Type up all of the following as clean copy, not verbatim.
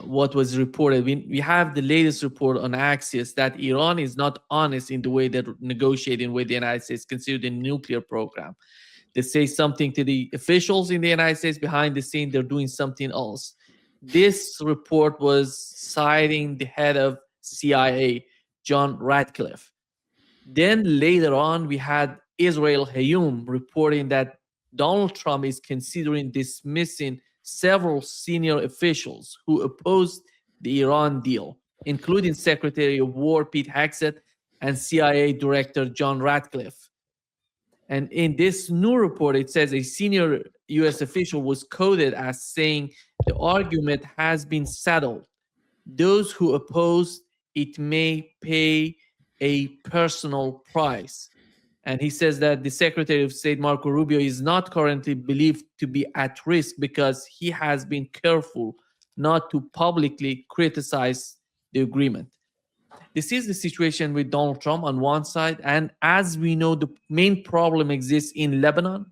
what was reported. We have the latest report on Axios that Iran is not honest in the way they're negotiating with the United States concerning the nuclear program. They say something to the officials in the United States. Behind the scene, they're doing something else. This report was citing the head of CIA, John Ratcliffe. Then later on, we had Israel Hayom reporting that Donald Trump is considering dismissing several senior officials who opposed the Iran deal, including Secretary of War Pete Hegseth and CIA Director John Ratcliffe. And in this new report, it says a senior US official was quoted as saying the argument has been settled. Those who oppose it may pay a personal price. And he says that the Secretary of State, Marco Rubio, is not currently believed to be at risk because he has been careful not to publicly criticize the agreement. This is the situation with Donald Trump on one side. And as we know, the main problem exists in Lebanon.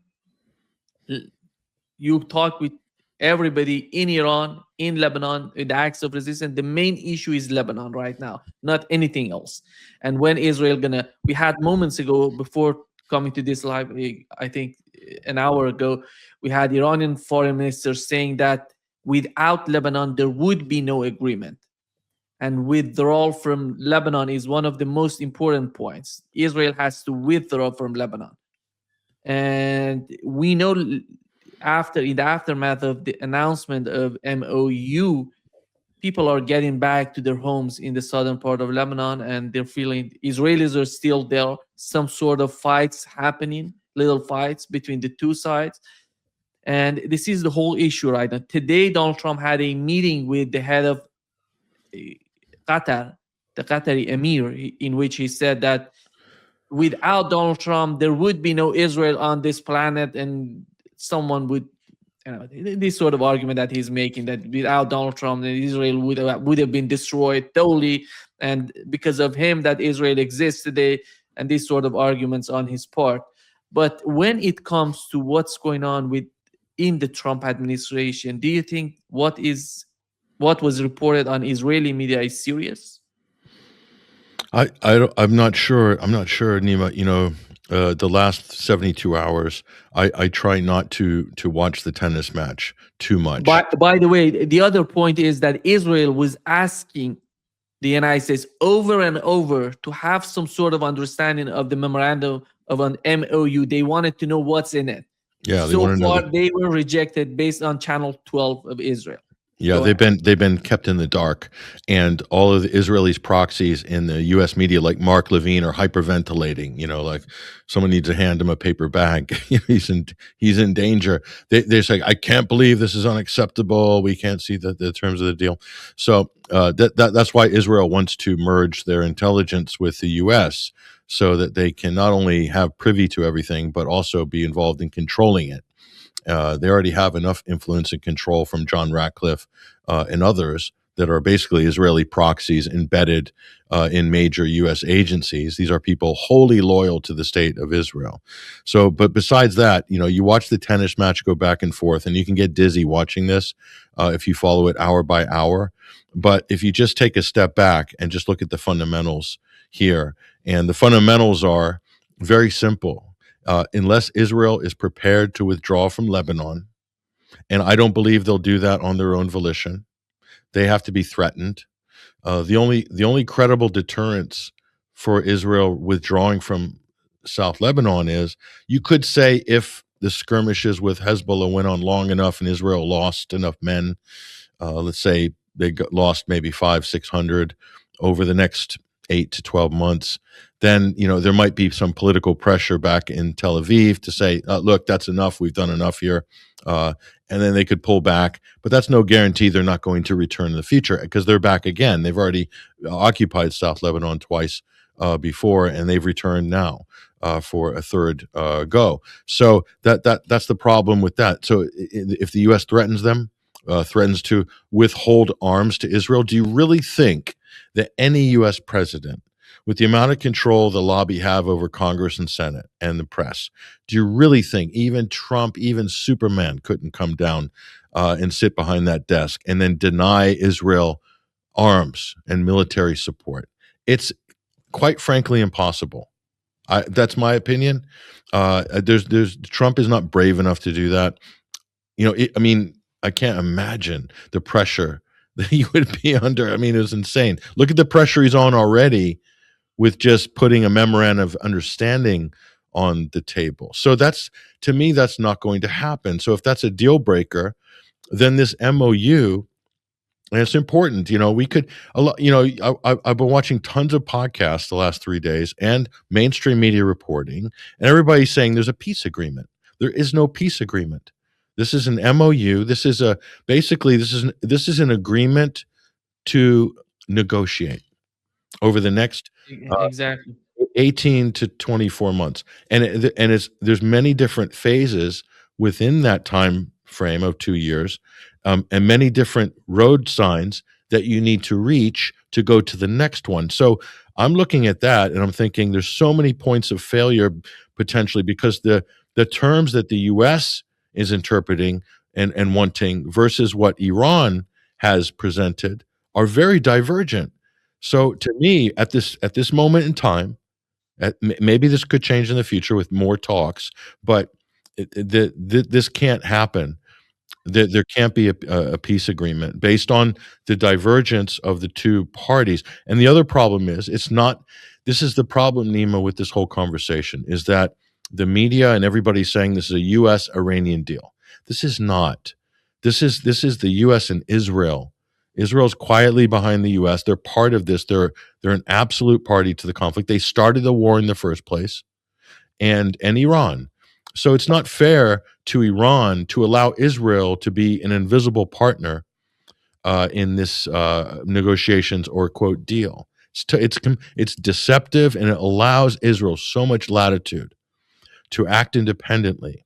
You talk with everybody in Iran, in Lebanon, in the acts of resistance. The main issue is Lebanon right now, not anything else. And when Israel we had moments ago before coming to this live, I think an hour ago, we had Iranian foreign minister saying that without Lebanon, there would be no agreement. And withdrawal from Lebanon is one of the most important points. Israel has to withdraw from Lebanon. And we know in the aftermath of the announcement of MOU, people are getting back to their homes in the southern part of Lebanon, and they're feeling Israelis are still there. Some sort of fights happening, little fights between the two sides. And this is the whole issue right now. Today, Donald Trump had a meeting with the head of Qatar, the Qatari Emir, in which he said that without Donald Trump, there would be no Israel on this planet, and someone would, this sort of argument that he's making, that without Donald Trump, Israel would have been destroyed totally, and because of him that Israel exists today, and these sort of arguments on his part. But when it comes to what's going on in the Trump administration, do you think what was reported on Israeli media is serious? I'm not sure. I'm not sure, Nima. The last 72 hours, I try not to watch the tennis match too much. By the way, the other point is that Israel was asking the United States over and over to have some sort of understanding of the memorandum of an MOU. They wanted to know what's in it. Yeah, so far they were rejected based on Channel 12 of Israel. Yeah, they've been kept in the dark, and all of the Israelis' proxies in the U.S. media, like Mark Levine, are hyperventilating. Like someone needs to hand him a paper bag. He's in danger. They're saying, "I can't believe this is unacceptable. We can't see the terms of the deal." So that's why Israel wants to merge their intelligence with the U.S. so that they can not only have privy to everything, but also be involved in controlling it. They already have enough influence and control from John Ratcliffe and others that are basically Israeli proxies embedded in major U.S. agencies. These are people wholly loyal to the state of Israel. So, but besides that, you watch the tennis match go back and forth, and you can get dizzy watching this if you follow it hour by hour. But if you just take a step back and just look at the fundamentals here, and the fundamentals are very simple. Unless Israel is prepared to withdraw from Lebanon, and I don't believe they'll do that on their own volition, they have to be threatened. The only credible deterrence for Israel withdrawing from South Lebanon is, you could say, if the skirmishes with Hezbollah went on long enough and Israel lost enough men, let's say they lost maybe 500-600 over the next 8 to 12 months, then there might be some political pressure back in Tel Aviv to say, look, that's enough, we've done enough here, and then they could pull back. But that's no guarantee they're not going to return in the future, because they're back again. They've already occupied South Lebanon twice before, and they've returned now for a third go. So that's the problem with that. So if the U.S. threatens them, threatens to withhold arms to Israel, do you really think that any U.S. president, with the amount of control the lobby have over Congress and Senate and the press, do you really think even Trump, even Superman couldn't come down and sit behind that desk and then deny Israel arms and military support. It's quite frankly impossible. That's my opinion. There's Trump is not brave enough to do that. I mean, I can't imagine the pressure that he would be under. I mean, it was insane. Look at the pressure he's on already with just putting a memorandum of understanding on the table. So to me, that's not going to happen. So if that's a deal breaker, then this MOU, and it's important, we could a lot. I've been watching tons of podcasts the last 3 days and mainstream media reporting, and everybody's saying there's a peace agreement. There is no peace agreement. This is an MOU. This is an agreement to negotiate over the next Exactly. 18 to 24 months. There's many different phases within that time frame of 2 years, and many different road signs that you need to reach to go to the next one. So I'm looking at that and I'm thinking there's so many points of failure potentially because the terms that the US is interpreting and wanting versus what Iran has presented are very divergent. So to me, at this moment in time, maybe this could change in the future with more talks, but this can't happen. There can't be a peace agreement based on the divergence of the two parties. And the other problem is, it's not. This is the problem, Nima, with this whole conversation is that the media and everybody's saying this is a U.S.-Iranian deal. This is not. This is the U.S. and Israel. Israel's quietly behind the U.S. They're part of this. They're an absolute party to the conflict. They started the war in the first place, and Iran. So it's not fair to Iran to allow Israel to be an invisible partner in this negotiations or quote deal. It's deceptive, and it allows Israel so much latitude to act independently,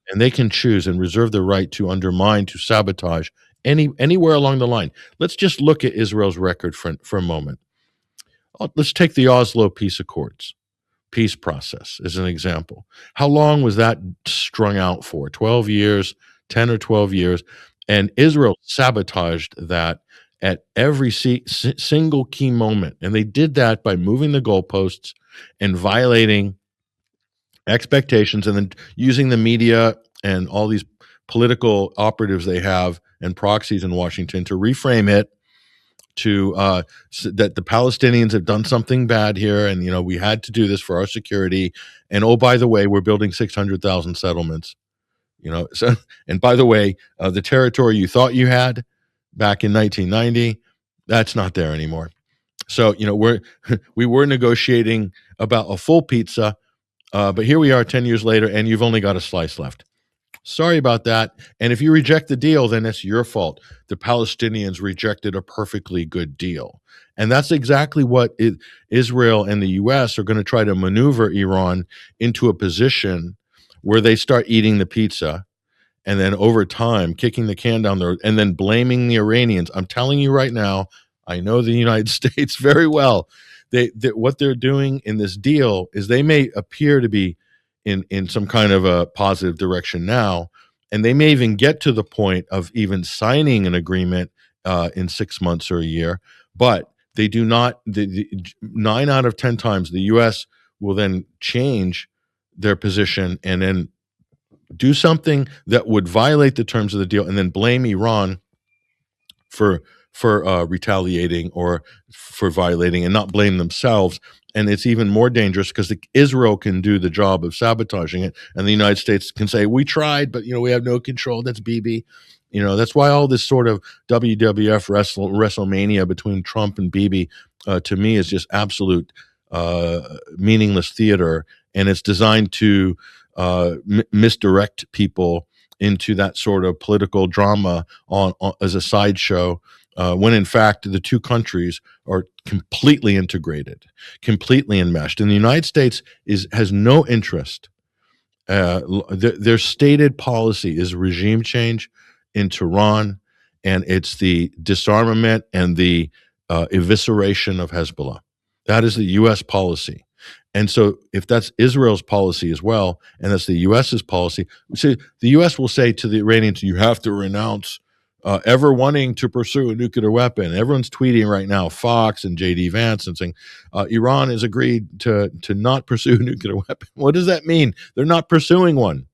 and they can choose and reserve the right to undermine, to sabotage anywhere along the line. Let's just look at Israel's record for a moment. Let's take the Oslo Peace Accords. Peace process as an example. How long was that strung out for? 12 years, 10 or 12 years. And Israel sabotaged that at every single key moment. And they did that by moving the goalposts and violating expectations and then using the media and all these political operatives they have and proxies in Washington to reframe it to that the Palestinians have done something bad here, and we had to do this for our security. And oh, by the way, we're building 600,000 settlements. So and by the way, the territory you thought you had back in 1990, that's not there anymore. So we were negotiating about a full pizza, but here we are 10 years later, and you've only got a slice left. Sorry about that. And if you reject the deal, then it's your fault. The Palestinians rejected a perfectly good deal. And that's exactly what Israel and the U.S. are going to try to maneuver Iran into a position where they start eating the pizza and then over time kicking the can down the road and then blaming the Iranians. I'm telling you right now, I know the United States very well. What they're doing in this deal is they may appear to be in some kind of a positive direction now, and they may even get to the point of even signing an agreement in 6 months or a year, but they do not. 9 out of 10 times the U.S. will then change their position and then do something that would violate the terms of the deal and then blame Iran for retaliating or for violating and not blame themselves. And it's even more dangerous because Israel can do the job of sabotaging it, and the United States can say, we tried, but we have no control. That's Bibi. That's why all this sort of WWF WrestleMania between Trump and Bibi, to me, is just absolute meaningless theater, and it's designed to misdirect people into that sort of political drama on as a sideshow, when in fact the two countries are completely integrated, completely enmeshed. And the United States has no interest. Their stated policy is regime change in Tehran, and it's the disarmament and the evisceration of Hezbollah. That is the U.S. policy. And so if that's Israel's policy as well, and that's the US's policy, so the US will say to the Iranians, you have to renounce ever wanting to pursue a nuclear weapon. Everyone's tweeting right now, Fox and JD Vance, and saying Iran has agreed to not pursue a nuclear weapon. What does that mean? They're not pursuing one.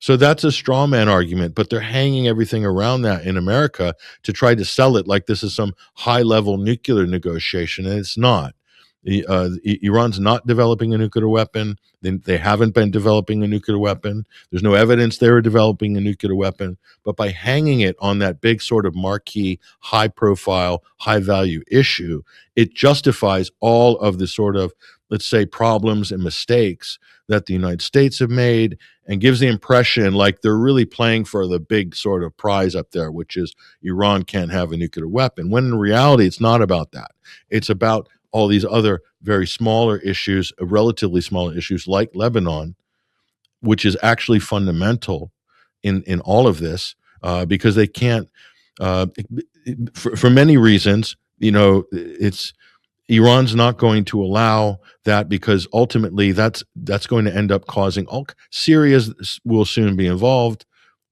So that's a straw man argument, but they're hanging everything around that in America to try to sell it like this is some high level nuclear negotiation, and it's not. Iran's not developing a nuclear weapon. They haven't been developing a nuclear weapon. There's no evidence they were developing a nuclear weapon. But by hanging it on that big sort of marquee, high profile, high value issue, it justifies all of the sort of, let's say, problems and mistakes that the United States have made, and gives the impression like they're really playing for the big sort of prize up there, which is Iran can't have a nuclear weapon, when in reality, it's not about that. It's about all these other very smaller issues, relatively smaller issues like Lebanon, which is actually fundamental in all of this, because they can't, for many reasons, it's Iran's not going to allow that, because ultimately that's going to end up causing Syria will soon be involved,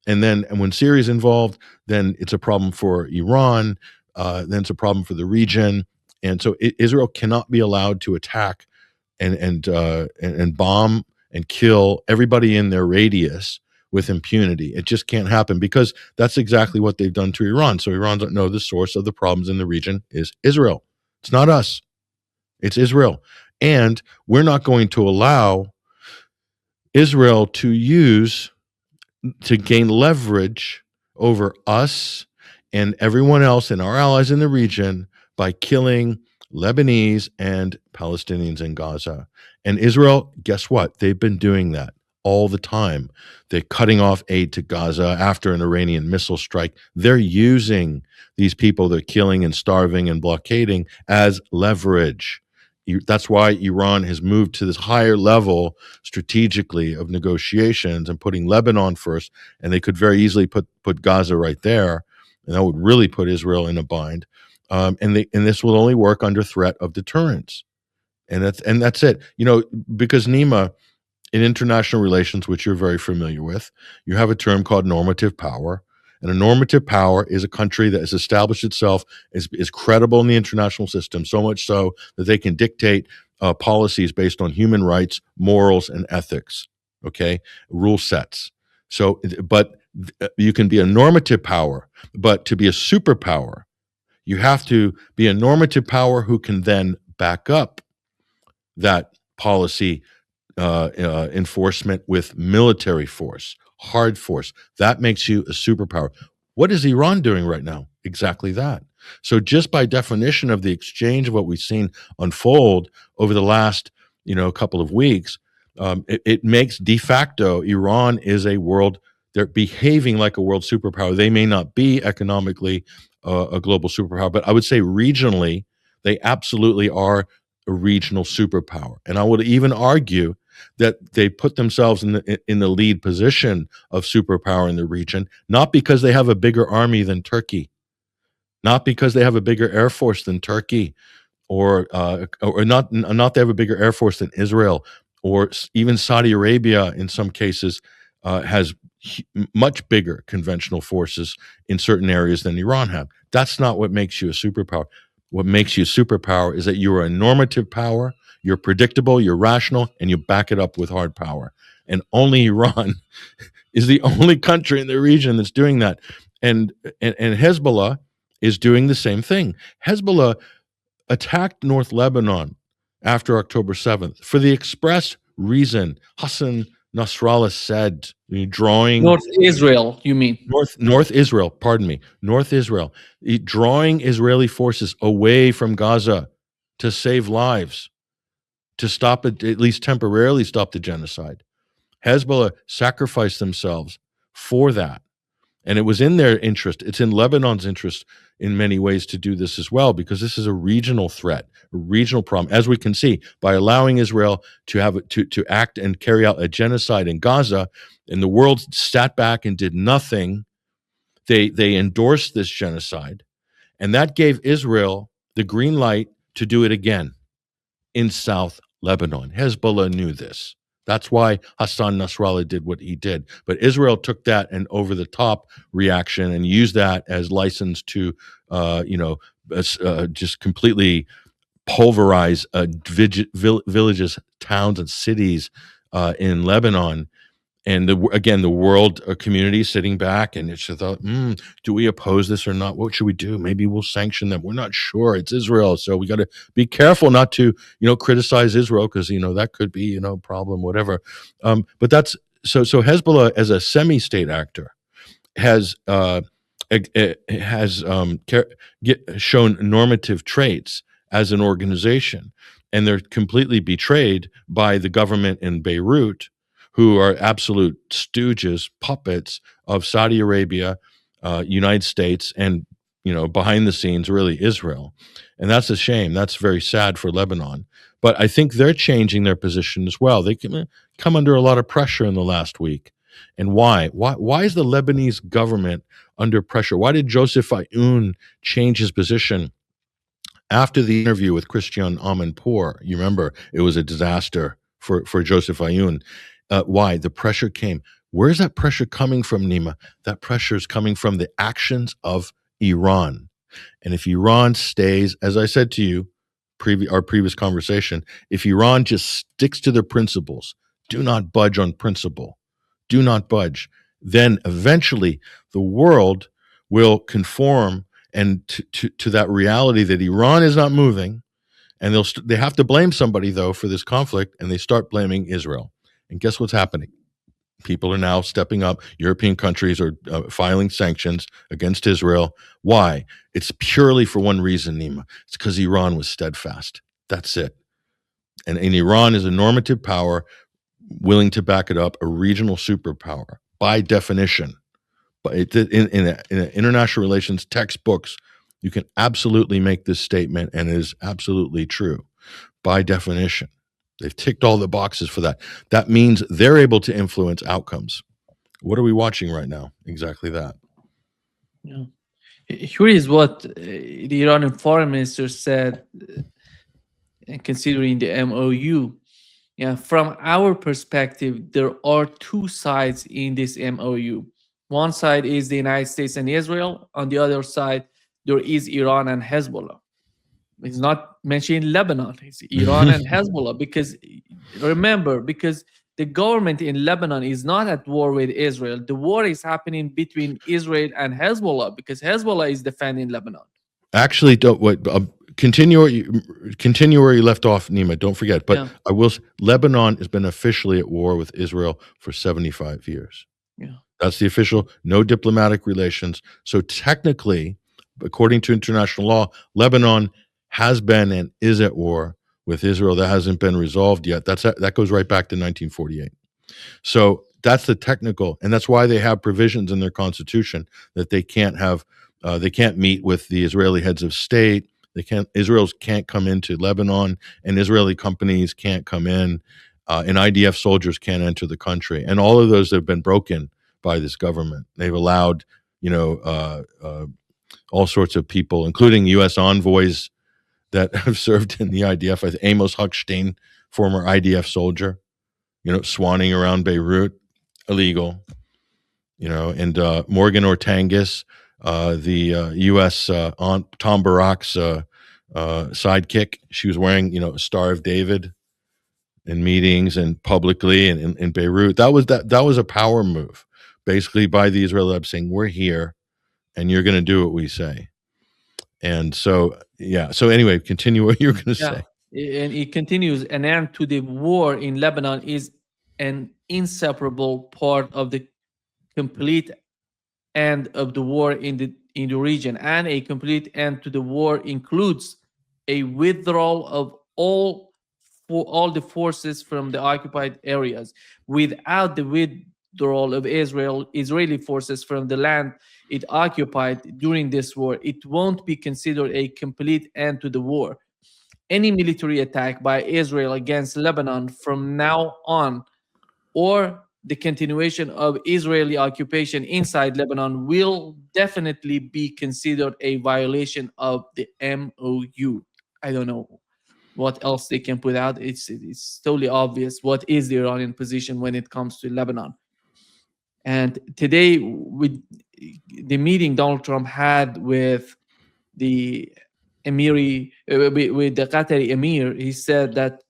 and when Syria is involved, then it's a problem for Iran, then it's a problem for the region, and so Israel cannot be allowed to attack and bomb and kill everybody in their radius with impunity. It just can't happen, because that's exactly what they've done to Iran. So Iran doesn't know the source of the problems in the region is Israel. It's not us. It's Israel. And we're not going to allow Israel to gain leverage over us and everyone else and our allies in the region by killing Lebanese and Palestinians in Gaza. And Israel, guess what? They've been doing that all the time. They're cutting off aid to Gaza after an Iranian missile strike. They're using these people they're killing and starving and blockading as leverage. That's why Iran has moved to this higher level strategically of negotiations and putting Lebanon first, and they could very easily put Gaza right there, and that would really put Israel in a bind. And this will only work under threat of deterrence, and that's it. Because Nima, in international relations, which you're very familiar with, you have a term called normative power. And a normative power is a country that has established itself is credible in the international system, so much so that they can dictate policies based on human rights, morals, and ethics, okay? Rule sets. So, but you can be a normative power, but to be a superpower, you have to be a normative power who can then back up that policy enforcement with military force, hard force. That makes you a superpower. What is Iran doing right now? Exactly that. So just by definition of the exchange of what we've seen unfold over the last, couple of weeks, it makes de facto Iran is a world. They're behaving like a world superpower. They may not be economically a global superpower, but I would say regionally, they absolutely are a regional superpower. And I would even argue that they put themselves in the lead position of superpower in the region, not because they have a bigger army than Turkey, not because they have a bigger air force than Turkey, or not they have a bigger air force than Israel, or even Saudi Arabia in some cases has much bigger conventional forces in certain areas than Iran have. That's not what makes you a superpower. What makes you a superpower is that you're a normative power, you're predictable, you're rational, and you back it up with hard power. And only Iran is the only country in the region that's doing that. And Hezbollah is doing the same thing. Hezbollah attacked North Lebanon after October 7th for the express reason Hassan Nasrallah said, drawing North Israel, you mean? North Israel, pardon me, North Israel, drawing Israeli forces away from Gaza to save lives, to stop it, at least temporarily stop the genocide. Hezbollah sacrificed themselves for that. And it was in their interest. It's in Lebanon's interest in many ways to do this as well, because this is a regional threat, a regional problem. As we can see, by allowing Israel to act and carry out a genocide in Gaza, and the world sat back and did nothing, they endorsed this genocide, and that gave Israel the green light to do it again in South Lebanon. Hezbollah knew this. That's why Hassan Nasrallah did what he did. But Israel took that and over the top reaction and used that as license to, just completely pulverize villages, towns, and cities in Lebanon. And again, the world community sitting back and it's just thought, do we oppose this or not? What should we do? Maybe we'll sanction them. We're not sure. It's Israel, so we got to be careful not to, criticize Israel because that could be a problem, whatever. But that's so Hezbollah as a semi-state actor has shown normative traits as an organization, and they're completely betrayed by the government in Beirut, who are absolute stooges, puppets of Saudi Arabia, United States, and behind the scenes, really Israel. And that's a shame. That's very sad for Lebanon. But I think they're changing their position as well. They can come under a lot of pressure in the last week. And why? Why is the Lebanese government under pressure? Why did Joseph Aoun change his position after the interview with Christian Amanpour? You remember it was a disaster for Joseph Aoun. Why? The pressure came. Where's that pressure coming from, Nima? That pressure is coming from the actions of Iran. And if Iran stays, as I said to you, our previous conversation, if Iran just sticks to their principles, do not budge on principle, do not budge, then eventually the world will conform and to that reality that Iran is not moving, and they have to blame somebody though for this conflict, and they start blaming Israel. And guess what's happening? People are now stepping up. European countries are filing sanctions against Israel. Why? It's purely for one reason, Nima. It's because Iran was steadfast. That's it. And Iran is a normative power willing to back it up, a regional superpower by definition. But in international relations textbooks, you can absolutely make this statement, and it is absolutely true by definition. They've ticked all the boxes for that. That means they're able to influence outcomes. What are we watching right now? Exactly that. Yeah. Here is what the Iranian foreign minister said, considering the MOU. Yeah, from our perspective, there are two sides in this MOU. One side is the United States and Israel. On the other side, there is Iran and Hezbollah. It's not mentioning Lebanon. It's Iran and Hezbollah. Because remember, because the government in Lebanon is not at war with Israel. The war is happening between Israel and Hezbollah because Hezbollah is defending Lebanon. Actually, don't wait. Continue where you left off, Nima. Don't forget. But yeah. Lebanon has been officially at war with Israel for 75 years. Yeah, that's the official. No diplomatic relations. So technically, according to international law, Lebanon has been and is at war with Israel. That hasn't been resolved yet. That goes right back to 1948. So that's the technical, and that's why they have provisions in their constitution that they can't have. They can't meet with the Israeli heads of state. Israel can't come into Lebanon, and Israeli companies can't come in, and IDF soldiers can't enter the country. And all of those have been broken by this government. They've allowed, all sorts of people, including U.S. envoys that have served in the IDF. Amos Hochstein, former IDF soldier, swanning around Beirut, illegal. And Morgan Ortangis, the U.S. Aunt Tom Barak's sidekick. She was wearing, a Star of David in meetings and publicly and in Beirut. That was a power move, basically by the Israelis saying, "We're here, and you're going to do what we say." And so, yeah. So anyway, continue what you're going to say. And it continues. An end to the war in Lebanon is an inseparable part of the complete end of the war in the region, and a complete end to the war includes a withdrawal of all the forces from the occupied areas. Without the withdrawal of Israeli forces from the land it occupied during this war, it won't be considered a complete end to the war. Any military attack by Israel against Lebanon from now on, or the continuation of Israeli occupation inside Lebanon, will definitely be considered a violation of the MOU. I don't know. what else they can put out. It's totally obvious what is the Iranian position when it comes to Lebanon. And today, with the meeting Donald Trump had with the Emiri, with the Qatari Emir, he said that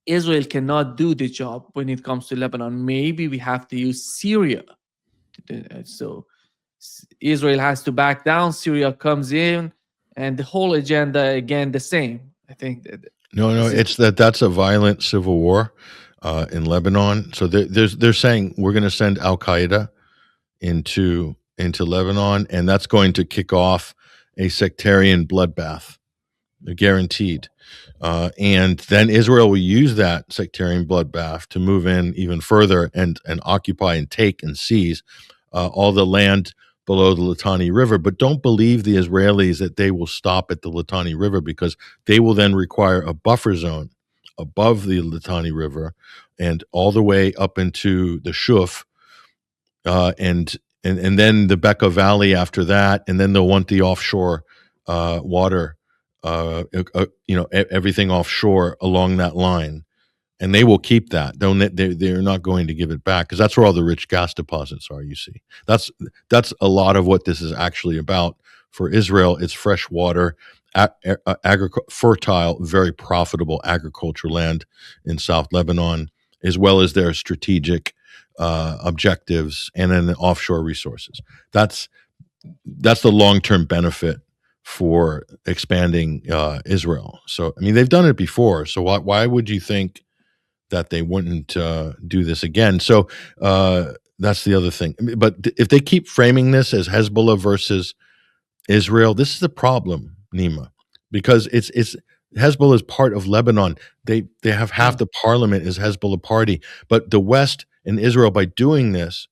Israel cannot do the job when it comes to Lebanon. Maybe we have to use Syria. So Israel has to back down, Syria comes in, and the whole agenda again the same. I think that No, this is it's that's a violent civil war in Lebanon. So they're saying we're going to send Al Qaeda into Lebanon, and that's going to kick off a sectarian bloodbath, guaranteed. And then Israel will use that sectarian bloodbath to move in even further and occupy and take and seize all the land below the Litani River. But don't believe the Israelis that they will stop at the Litani River, because they will then require a buffer zone above the Litani River and all the way up into the Shuf, and then the Bekaa Valley after that, and then they'll want the offshore water, everything offshore along that line, and they will keep that. They're not going to give it back, because that's where all the rich gas deposits are. You see, that's a lot of what this is actually about for Israel. It's fresh water, fertile, very profitable agricultural land in South Lebanon, as well as their strategic objectives, and then the offshore resources. That's the long-term benefit for expanding Israel. So, I mean, they've done it before. So why would you think that they wouldn't do this again? So that's the other thing. But if they keep framing this as Hezbollah versus Israel, this is the problem, Nima, because it's Hezbollah is part of Lebanon. They have half the parliament is Hezbollah party, but the West and Israel, by doing this,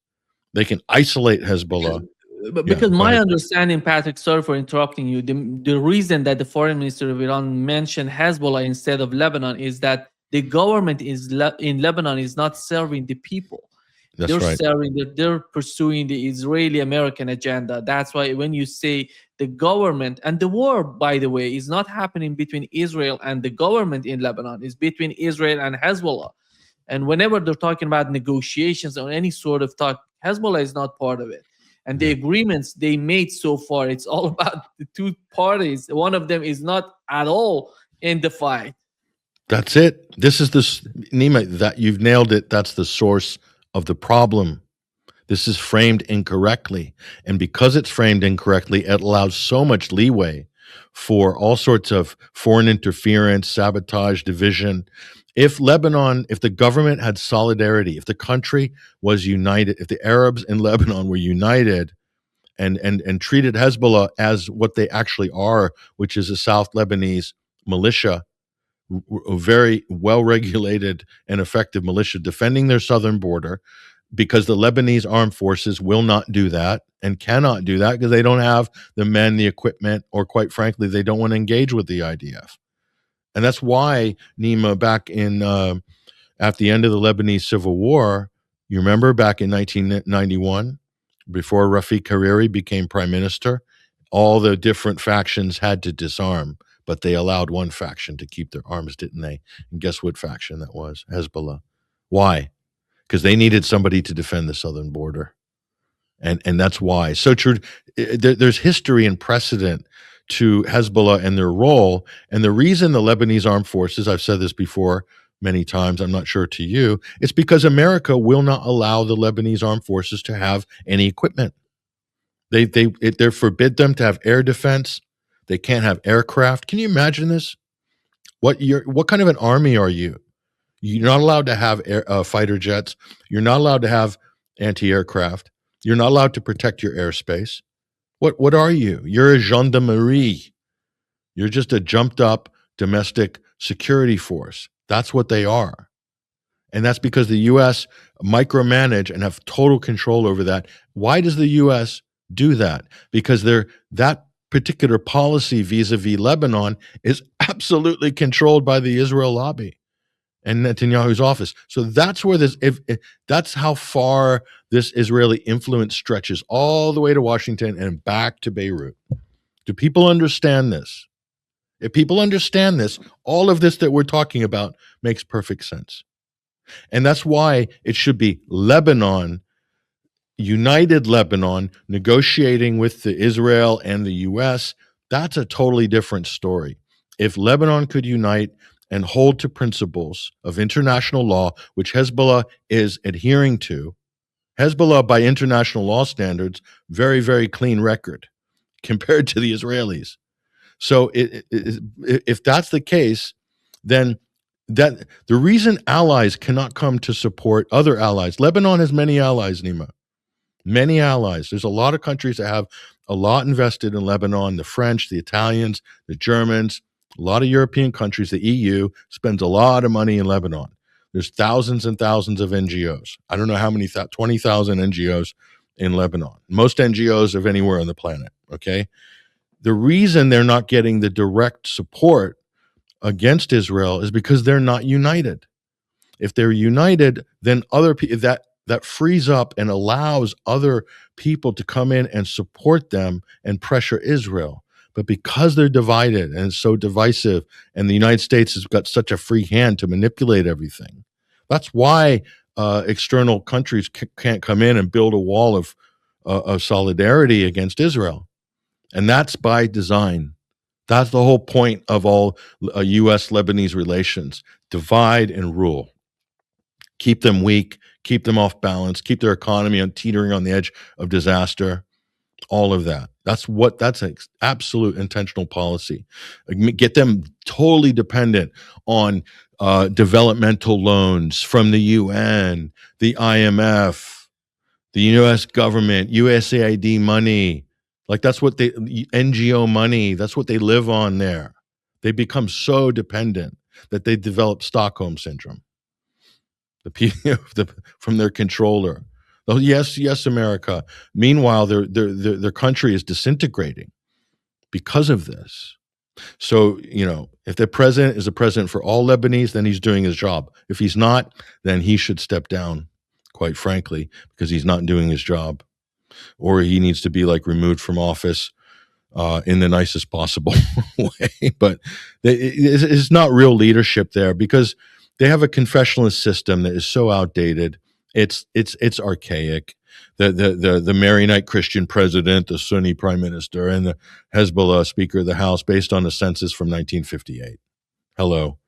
they can isolate Hezbollah. Yeah, because go my ahead. understanding, Patrick, sorry for interrupting you. The reason that the foreign minister of Iran mentioned Hezbollah instead of Lebanon is that the government in Lebanon is not serving the people. That's right. They're pursuing the Israeli American agenda. That's why when you say the government, and the war, by the way, is not happening between Israel and the government in Lebanon, it's between Israel and Hezbollah. And whenever they're talking about negotiations or any sort of talk, Hezbollah is not part of it. And the agreements they made so far, it's all about the two parties. One of them is not at all in the fight. That's it. This is Nima, that you've nailed it. That's the source of the problem. This is framed incorrectly. And because it's framed incorrectly, it allows so much leeway for all sorts of foreign interference, sabotage, division. If the government had solidarity, if the country was united, if the Arabs in Lebanon were united and treated Hezbollah as what they actually are, which is a South Lebanese militia, a very well-regulated and effective militia defending their southern border, because the Lebanese armed forces will not do that and cannot do that because they don't have the men, the equipment, or quite frankly, they don't want to engage with the IDF. And that's why, Nima, back in at the end of the Lebanese Civil War, you remember back in 1991, before Rafiq Hariri became prime minister, all the different factions had to disarm, but they allowed one faction to keep their arms, didn't they? And guess what faction that was? Hezbollah. Why? Because they needed somebody to defend the southern border. And that's why. So true. There's history and precedent to Hezbollah and their role. And the reason the Lebanese armed forces, I've said this before many times, I'm not sure to you, it's because America will not allow the Lebanese armed forces to have any equipment. They forbid them to have air defense. They can't have aircraft. Can you imagine this? What kind of an army are you? You're not allowed to have fighter jets. You're not allowed to have anti-aircraft. You're not allowed to protect your airspace. What are you? You're a gendarmerie. You're just a jumped up domestic security force. That's what they are. And that's because the U.S. micromanage and have total control over that. Why does the U.S. do that? Because that particular policy vis-a-vis Lebanon is absolutely controlled by the Israel lobby and Netanyahu's office. So that's where that's how far this Israeli influence stretches, all the way to Washington and back to Beirut. Do people understand this? If people understand this, all of this that we're talking about makes perfect sense. And that's why it should be Lebanon, united Lebanon, negotiating with the Israel and the US. That's a totally different story. If Lebanon could unite and hold to principles of international law, which Hezbollah is adhering to, Hezbollah, by international law standards, very, very clean record compared to the Israelis. So if that's the case, then that the reason allies cannot come to support other allies. Lebanon has many allies, Nima. Many allies. There's a lot of countries that have a lot invested in Lebanon. The French, the Italians, the Germans, a lot of European countries. The EU spends a lot of money in Lebanon. There's thousands and thousands of NGOs. I don't know how many, 20,000 NGOs in Lebanon. Most NGOs of anywhere on the planet, okay? The reason they're not getting the direct support against Israel is because they're not united. If they're united, then other people that frees up and allows other people to come in and support them and pressure Israel. But because they're divided and it's so divisive, and the United States has got such a free hand to manipulate everything, that's why external countries can't come in and build a wall of solidarity against Israel. And that's by design. That's the whole point of all U.S.-Lebanese relations. Divide and rule. Keep them weak, keep them off balance, keep their economy teetering on the edge of disaster, all of that. That's an absolute intentional policy. Get them totally dependent on developmental loans from the UN, the IMF, the U.S. government, USAID money. Like that's what NGO money, that's what they live on there. They become so dependent that they develop Stockholm syndrome. From their controller. Oh, yes, America. Meanwhile, their country is disintegrating because of this. So, if the president is a president for all Lebanese, then he's doing his job. If he's not, then he should step down, quite frankly, because he's not doing his job. Or he needs to be removed from office in the nicest possible way. But it's not real leadership there, because they have a confessionalist system that is so outdated. It's archaic. The Maronite Christian president, the Sunni prime minister, and the Hezbollah speaker of the House, based on a census from 1958. Hello,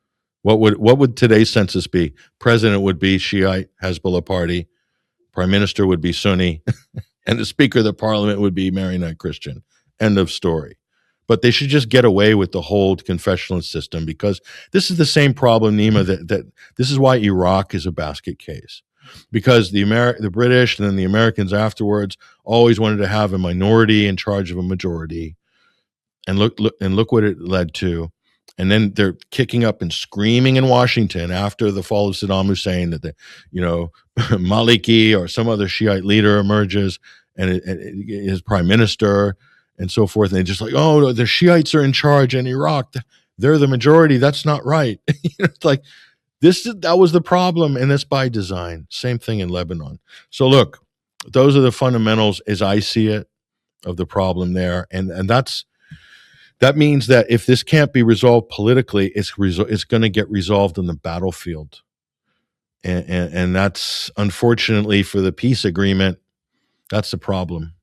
what would today's census be? President would be Shiite Hezbollah party, prime minister would be Sunni, and the speaker of the parliament would be Maronite Christian. End of story. But they should just get away with the whole confessionalist system, because this is the same problem, Nima, that this is why Iraq is a basket case. Because the British and then the Americans afterwards always wanted to have a minority in charge of a majority. And look what it led to. And then they're kicking up and screaming in Washington after the fall of Saddam Hussein that Maliki or some other Shiite leader emerges and his prime minister and so forth. And they're just oh, the Shiites are in charge in Iraq. They're the majority. That's not right. It's that was the problem, and that's by design. Same thing in Lebanon. So look, those are the fundamentals as I see it of the problem there. And that means that if this can't be resolved politically, it's going to get resolved in the battlefield. And that's, unfortunately, for the peace agreement, that's the problem.